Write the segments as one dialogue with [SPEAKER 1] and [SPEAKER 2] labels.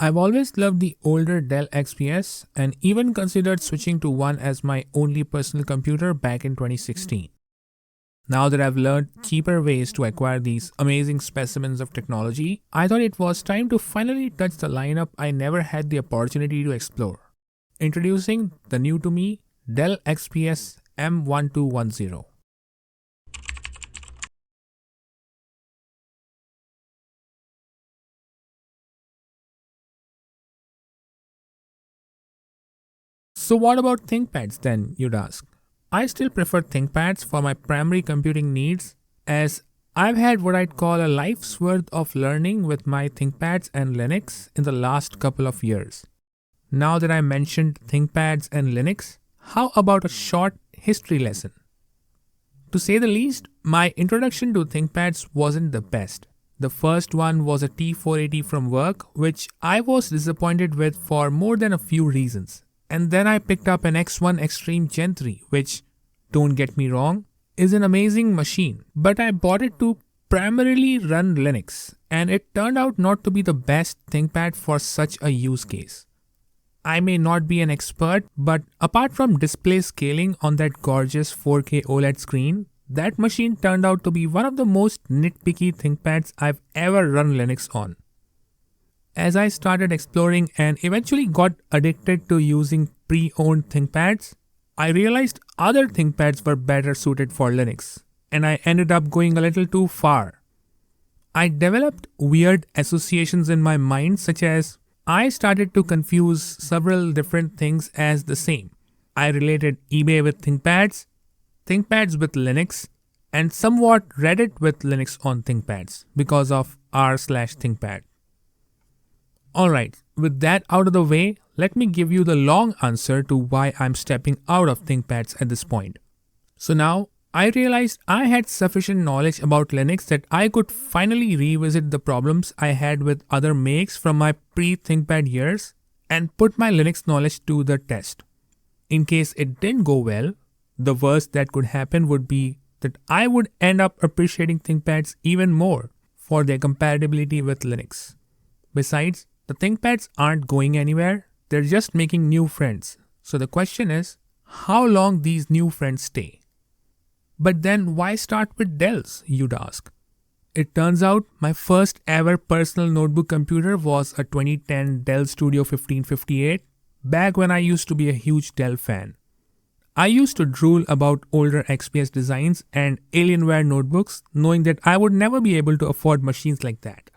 [SPEAKER 1] I've always loved the older Dell XPS and even considered switching to one as my only personal computer back in 2016. Now that I've learned cheaper ways to acquire these amazing specimens of technology, I thought it was time to finally touch the lineup I never had the opportunity to explore. Introducing the new to me Dell XPS M1210. So what about ThinkPads then, you'd ask? I still prefer ThinkPads for my primary computing needs, as I've had what I'd call a life's worth of learning with my ThinkPads and Linux in the last couple of years. Now that I mentioned ThinkPads and Linux, how about a short history lesson? To say the least, my introduction to ThinkPads wasn't the best. The first one was a T480 from work, which I was disappointed with for more than a few reasons. And then I picked up an X1 Extreme Gen 3, which, don't get me wrong, is an amazing machine. But I bought it to primarily run Linux, and it turned out not to be the best ThinkPad for such a use case. I may not be an expert, but apart from display scaling on that gorgeous 4K OLED screen, that machine turned out to be one of the most nitpicky ThinkPads I've ever run Linux on. As I started exploring and eventually got addicted to using pre-owned ThinkPads, I realized other ThinkPads were better suited for Linux, and I ended up going a little too far. I developed weird associations in my mind, such as I started to confuse several different things as the same. I related eBay with ThinkPads, ThinkPads with Linux, and somewhat Reddit with Linux on ThinkPads because of r/ThinkPad. Alright, with that out of the way, let me give you the long answer to why I'm stepping out of ThinkPads at this point. So now, I realized I had sufficient knowledge about Linux that I could finally revisit the problems I had with other makes from my pre-ThinkPad years and put my Linux knowledge to the test. In case it didn't go well, the worst that could happen would be that I would end up appreciating ThinkPads even more for their compatibility with Linux. Besides, the ThinkPads aren't going anywhere, they're just making new friends. So the question is, how long these new friends stay? But then why start with Dells, you'd ask? It turns out my first ever personal notebook computer was a 2010 Dell Studio 1558, back when I used to be a huge Dell fan. I used to drool about older XPS designs and Alienware notebooks, knowing that I would never be able to afford machines like that.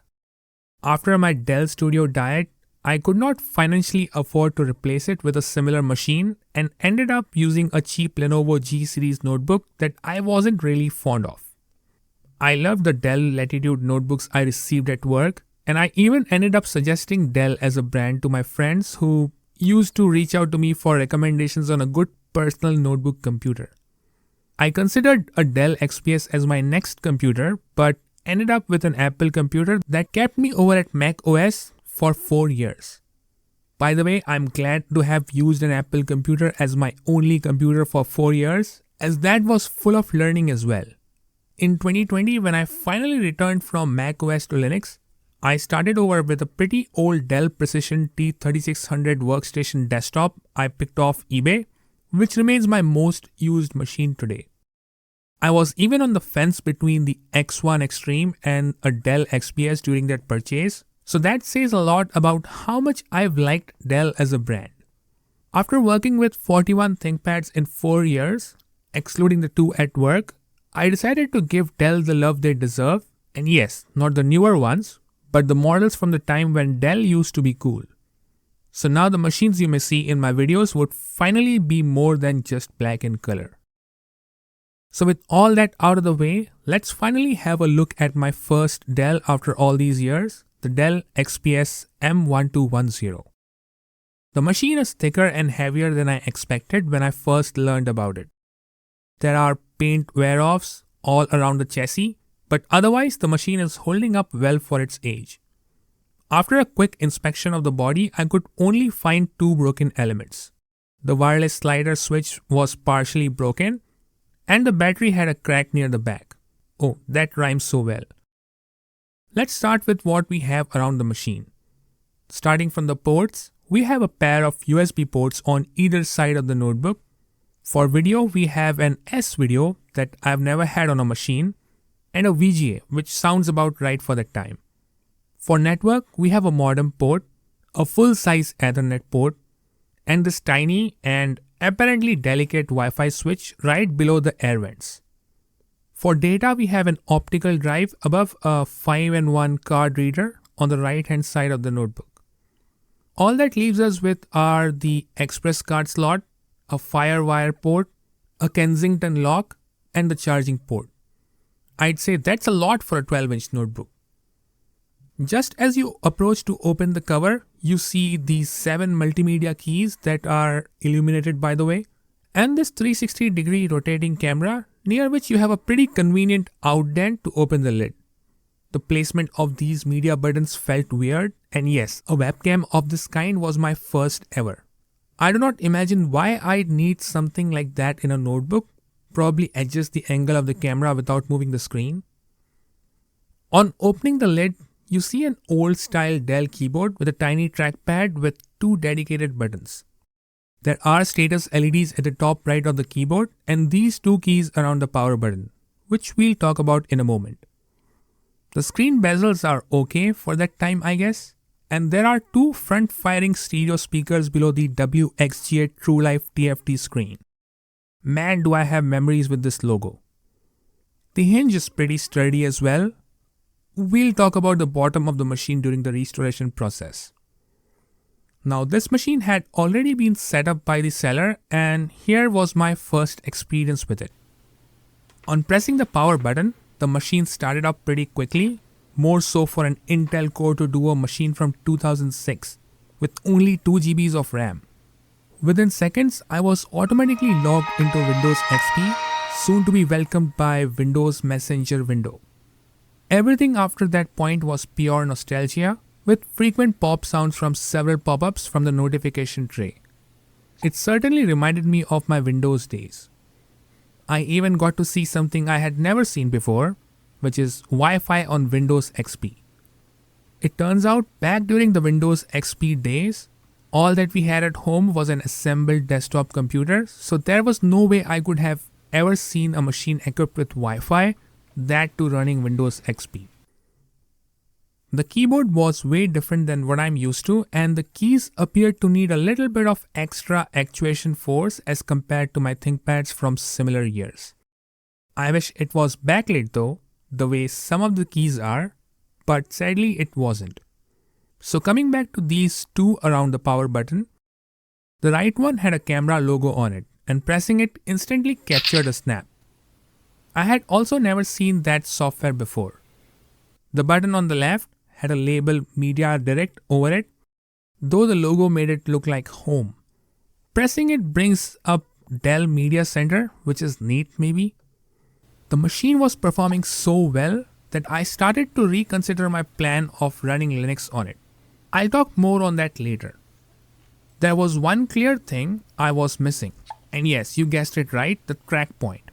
[SPEAKER 1] After my Dell Studio died, I could not financially afford to replace it with a similar machine and ended up using a cheap Lenovo G series notebook that I wasn't really fond of. I loved the Dell Latitude notebooks I received at work, and I even ended up suggesting Dell as a brand to my friends who used to reach out to me for recommendations on a good personal notebook computer. I considered a Dell XPS as my next computer, but ended up with an Apple computer that kept me over at Mac OS for 4 years. By the way, I'm glad to have used an Apple computer as my only computer for 4 years, as that was full of learning as well. In 2020, when I finally returned from Mac OS to Linux, I started over with a pretty old Dell Precision T3600 workstation desktop I picked off eBay, which remains my most used machine today. I was even on the fence between the X1 Extreme and a Dell XPS during that purchase, so that says a lot about how much I've liked Dell as a brand. After working with 41 ThinkPads in 4 years, excluding the 2 at work, I decided to give Dell the love they deserve, and yes, not the newer ones, but the models from the time when Dell used to be cool. So now the machines you may see in my videos would finally be more than just black in color. So with all that out of the way, let's finally have a look at my first Dell after all these years, the Dell XPS M1210. The machine is thicker and heavier than I expected when I first learned about it. There are paint wear-offs all around the chassis, but otherwise the machine is holding up well for its age. After a quick inspection of the body, I could only find 2 broken elements. The wireless slider switch was partially broken, and the battery had a crack near the back. Oh, that rhymes so well. Let's start with what we have around the machine. Starting from the ports, we have a pair of USB ports on either side of the notebook. For video, we have an S-Video that I've never had on a machine, and a VGA, which sounds about right for that time. For network, we have a modem port, a full-size Ethernet port, and this tiny and apparently delicate Wi-Fi switch right below the air vents. For data, we have an optical drive above a 5-in-1 card reader on the right-hand side of the notebook. All that leaves us with are the express card slot, a FireWire port, a Kensington lock, and the charging port. I'd say that's a lot for a 12-inch notebook. Just as you approach to open the cover, you see these 7 multimedia keys that are illuminated, by the way, and this 360-degree rotating camera near which you have a pretty convenient outdent to open the lid. The placement of these media buttons felt weird, and yes, a webcam of this kind was my first ever. I do not imagine why I'd need something like that in a notebook. Probably adjust the angle of the camera without moving the screen. On opening the lid, you see an old style Dell keyboard with a tiny trackpad with 2 dedicated buttons. There are status LEDs at the top right of the keyboard and these 2 keys around the power button, which we'll talk about in a moment. The screen bezels are okay for that time, I guess, and there are 2 front-firing stereo speakers below the WXGA TrueLife TFT screen. Man, do I have memories with this logo. The hinge is pretty sturdy as well. We'll talk about the bottom of the machine during the restoration process. Now, this machine had already been set up by the seller, and here was my first experience with it. On pressing the power button, the machine started up pretty quickly, more so for an Intel Core to do a machine from 2006 with only 2 GB of RAM. Within seconds, I was automatically logged into Windows XP, soon to be welcomed by Windows Messenger window. Everything after that point was pure nostalgia, with frequent pop sounds from several pop-ups from the notification tray. It certainly reminded me of my Windows days. I even got to see something I had never seen before, which is Wi-Fi on Windows XP. It turns out back during the Windows XP days, all that we had at home was an assembled desktop computer, so there was no way I could have ever seen a machine equipped with Wi-Fi, that too running Windows XP. The keyboard was way different than what I'm used to, and the keys appeared to need a little bit of extra actuation force as compared to my ThinkPads from similar years. I wish it was backlit though, the way some of the keys are, but sadly it wasn't. So coming back to these 2 around the power button, the right one had a camera logo on it, and pressing it instantly captured a snap. I had also never seen that software before. The button on the left had a label Media Direct over it, though the logo made it look like home. Pressing it brings up Dell Media Center, which is neat maybe. The machine was performing so well that I started to reconsider my plan of running Linux on it. I'll talk more on that later. There was one clear thing I was missing, and yes, you guessed it right, the track point.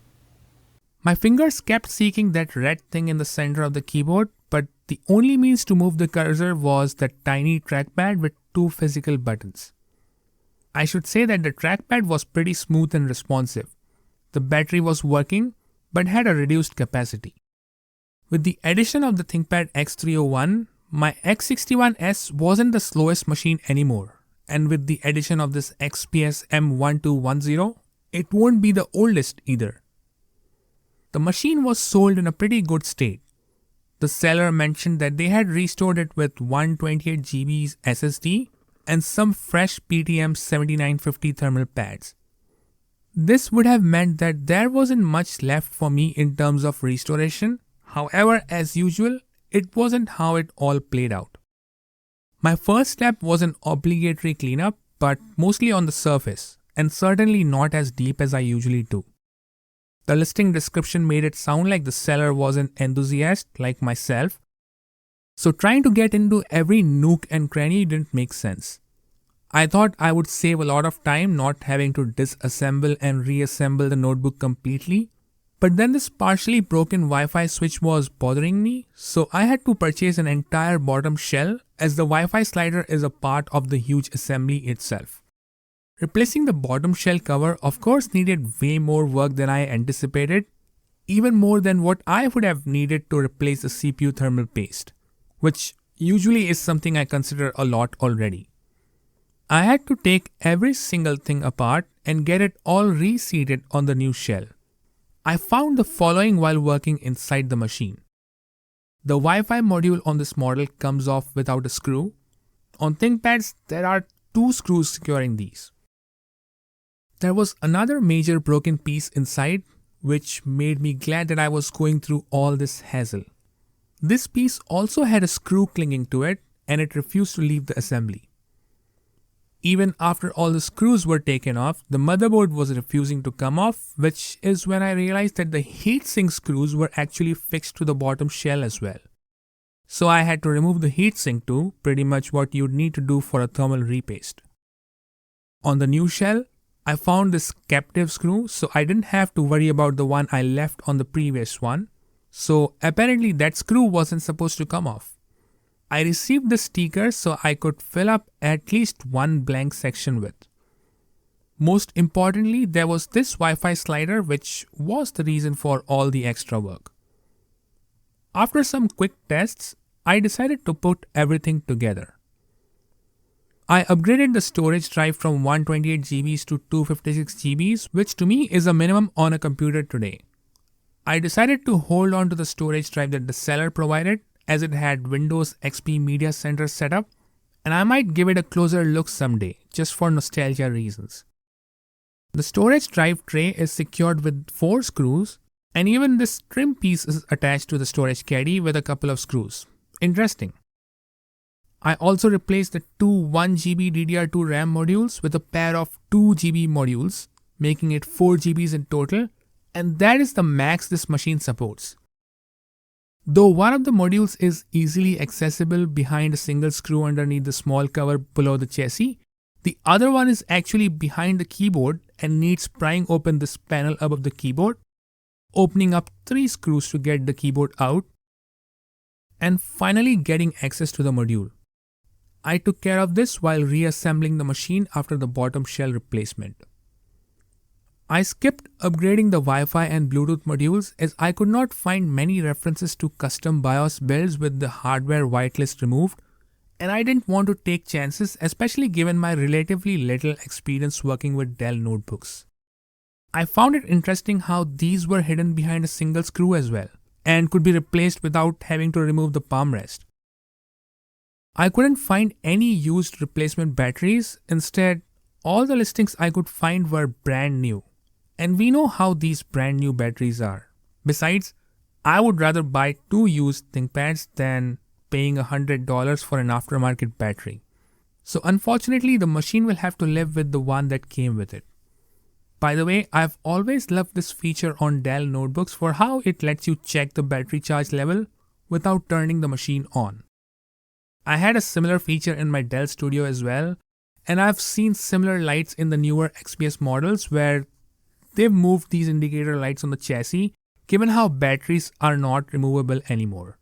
[SPEAKER 1] My fingers kept seeking that red thing in the center of the keyboard, but the only means to move the cursor was the tiny trackpad with 2 physical buttons. I should say that the trackpad was pretty smooth and responsive. The battery was working, but had a reduced capacity. With the addition of the ThinkPad X301, my X61S wasn't the slowest machine anymore, and with the addition of this XPS M1210, it won't be the oldest either. The machine was sold in a pretty good state. The seller mentioned that they had restored it with 128 GB SSD and some fresh PTM 7950 thermal pads. This would have meant that there wasn't much left for me in terms of restoration. However, as usual, it wasn't how it all played out. My first step was an obligatory cleanup, but mostly on the surface, and certainly not as deep as I usually do. The listing description made it sound like the seller was an enthusiast like myself, so trying to get into every nook and cranny didn't make sense. I thought I would save a lot of time not having to disassemble and reassemble the notebook completely, But then this partially broken Wi-Fi switch was bothering me, so I had to purchase an entire bottom shell as the Wi-Fi slider is a part of the huge assembly itself. Replacing the bottom shell cover of course needed way more work than I anticipated, even more than what I would have needed to replace the CPU thermal paste, which usually is something I consider a lot already. I had to take every single thing apart and get it all reseated on the new shell. I found the following while working inside the machine. The Wi-Fi module on this model comes off without a screw. On ThinkPads, there are 2 screws securing these. There was another major broken piece inside, which made me glad that I was going through all this hassle. This piece also had a screw clinging to it, and it refused to leave the assembly. Even after all the screws were taken off, the motherboard was refusing to come off, which is when I realized that the heatsink screws were actually fixed to the bottom shell as well. So I had to remove the heatsink too, pretty much what you'd need to do for a thermal repaste. On the new shell, I found this captive screw, so I didn't have to worry about the one I left on the previous one. So apparently that screw wasn't supposed to come off. I received the sticker so I could fill up at least one blank section with. Most importantly, there was this Wi-Fi slider, which was the reason for all the extra work. After some quick tests, I decided to put everything together. I upgraded the storage drive from 128 GB to 256 GB, which to me is a minimum on a computer today. I decided to hold on to the storage drive that the seller provided, as it had Windows XP Media Center set up, and I might give it a closer look someday, just for nostalgia reasons. The storage drive tray is secured with 4 screws, and even this trim piece is attached to the storage caddy with a couple of screws. Interesting. I also replaced the 2 1GB DDR2 RAM modules with a pair of 2 GB modules, making it 4 GBs in total, and that is the max this machine supports. Though one of the modules is easily accessible behind a single screw underneath the small cover below the chassis, the other one is actually behind the keyboard and needs prying open this panel above the keyboard, opening up 3 screws to get the keyboard out, and finally getting access to the module. I took care of this while reassembling the machine after the bottom shell replacement. I skipped upgrading the Wi-Fi and Bluetooth modules as I could not find many references to custom BIOS builds with the hardware whitelist removed, and I didn't want to take chances, especially given my relatively little experience working with Dell notebooks. I found it interesting how these were hidden behind a single screw as well, and could be replaced without having to remove the palm rest. I couldn't find any used replacement batteries. Instead, all the listings I could find were brand new. And we know how these brand new batteries are. Besides, I would rather buy 2 used ThinkPads than paying $100 for an aftermarket battery. So unfortunately, the machine will have to live with the one that came with it. By the way, I've always loved this feature on Dell notebooks for how it lets you check the battery charge level without turning the machine on. I had a similar feature in my Dell Studio as well, and I've seen similar lights in the newer XPS models where they've moved these indicator lights on the chassis, given how batteries are not removable anymore.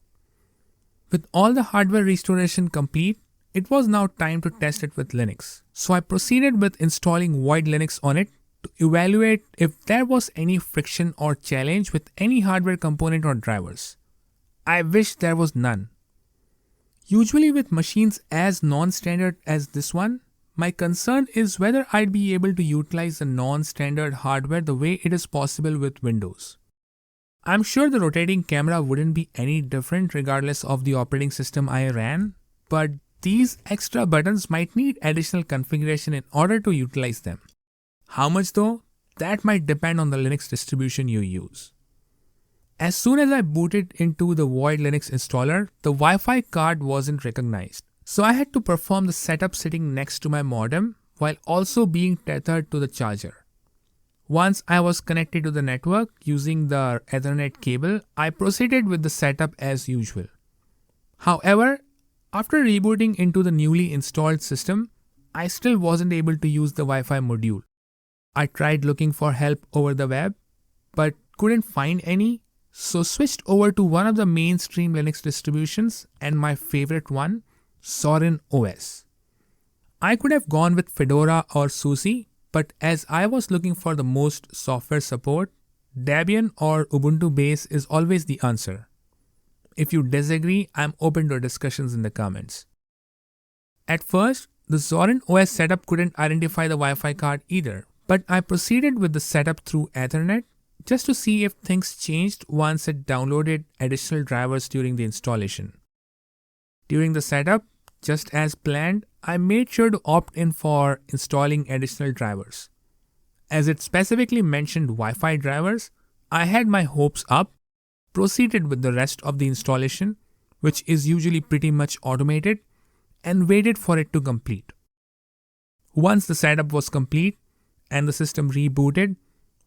[SPEAKER 1] With all the hardware restoration complete, it was now time to test it with Linux. So I proceeded with installing Void Linux on it to evaluate if there was any friction or challenge with any hardware component or drivers. I wish there was none. Usually with machines as non-standard as this one, my concern is whether I'd be able to utilize the non-standard hardware the way it is possible with Windows. I'm sure the rotating camera wouldn't be any different regardless of the operating system I ran, but these extra buttons might need additional configuration in order to utilize them. How much though? That might depend on the Linux distribution you use. As soon as I booted into the Void Linux installer, the Wi-Fi card wasn't recognized. So I had to perform the setup sitting next to my modem while also being tethered to the charger. Once I was connected to the network using the Ethernet cable, I proceeded with the setup as usual. However, after rebooting into the newly installed system, I still wasn't able to use the Wi-Fi module. I tried looking for help over the web, but couldn't find any, so switched over to one of the mainstream Linux distributions and my favorite one, Zorin OS. I could have gone with Fedora or SUSE, but as I was looking for the most software support, Debian or Ubuntu base is always the answer. If you disagree, I'm open to discussions in the comments. At first, the Zorin OS setup couldn't identify the Wi-Fi card either, but I proceeded with the setup through Ethernet just to see if things changed once it downloaded additional drivers during the installation. During the setup, just as planned, I made sure to opt in for installing additional drivers. As it specifically mentioned Wi-Fi drivers, I had my hopes up, proceeded with the rest of the installation, which is usually pretty much automated, and waited for it to complete. Once the setup was complete and the system rebooted,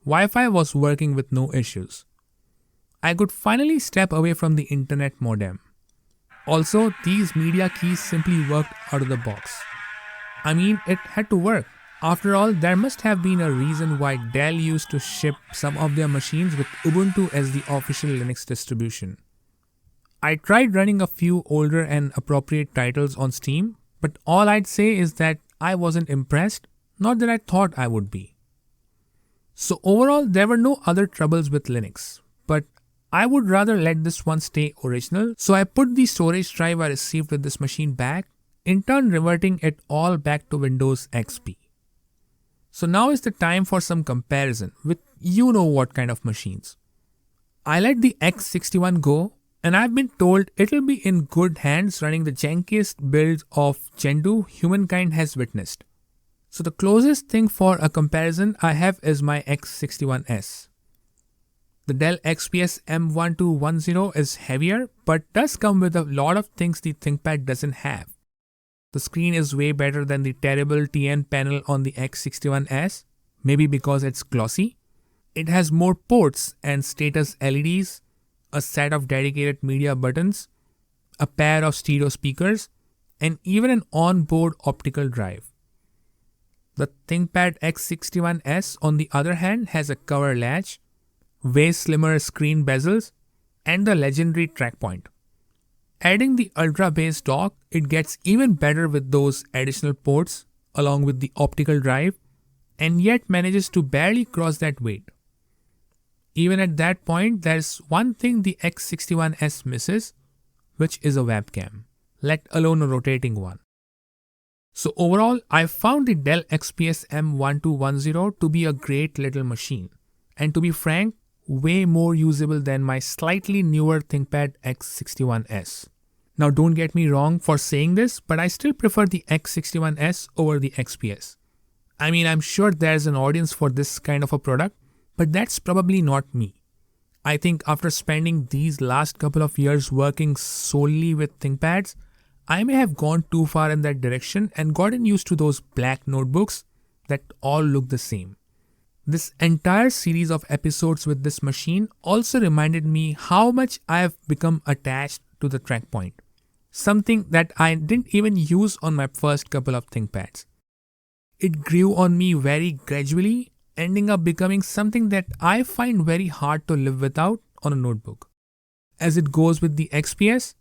[SPEAKER 1] Wi-Fi was working with no issues. I could finally step away from the internet modem. Also, these media keys simply worked out of the box. I mean, it had to work. After all, there must have been a reason why Dell used to ship some of their machines with Ubuntu as the official Linux distribution. I tried running a few older and appropriate titles on Steam, but all I'd say is that I wasn't impressed, not that I thought I would be. So overall, there were no other troubles with Linux, but I would rather let this one stay original, so I put the storage drive I received with this machine back, in turn reverting it all back to Windows XP. So now is the time for some comparison with you know what kind of machines. I let the X61 go, and I've been told it'll be in good hands running the jankiest builds of Gentoo humankind has witnessed. So the closest thing for a comparison I have is my X61S. The Dell XPS M1210 is heavier, but does come with a lot of things the ThinkPad doesn't have. The screen is way better than the terrible TN panel on the X61S, maybe because it's glossy. It has more ports and status LEDs, a set of dedicated media buttons, a pair of stereo speakers, and even an on-board optical drive. The ThinkPad X61S, on the other hand, has a cover latch, way slimmer screen bezels, and the legendary track point. Adding the Ultra base dock, it gets even better with those additional ports along with the optical drive, and yet manages to barely cross that weight. Even at that point, there's one thing the X61S misses, which is a webcam, let alone a rotating one. So overall, I found the Dell XPS M1210 to be a great little machine, and to be frank, way more usable than my slightly newer ThinkPad X61S. Now don't get me wrong for saying this, but I still prefer the X61S over the XPS. I mean, I'm sure there's an audience for this kind of a product, but that's probably not me. I think after spending these last couple of years working solely with ThinkPads, I may have gone too far in that direction and gotten used to those black notebooks that all look the same. This entire series of episodes with this machine also reminded me how much I have become attached to the track point, something that I didn't even use on my first couple of ThinkPads. It grew on me very gradually, ending up becoming something that I find very hard to live without on a notebook. As it goes with the XPS,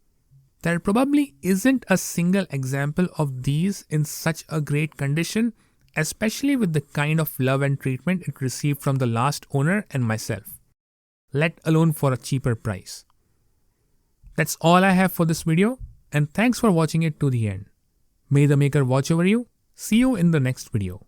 [SPEAKER 1] there probably isn't a single example of these in such a great condition, especially with the kind of love and treatment it received from the last owner and myself, let alone for a cheaper price. That's all I have for this video, and thanks for watching it to the end. May the maker watch over you. See you in the next video.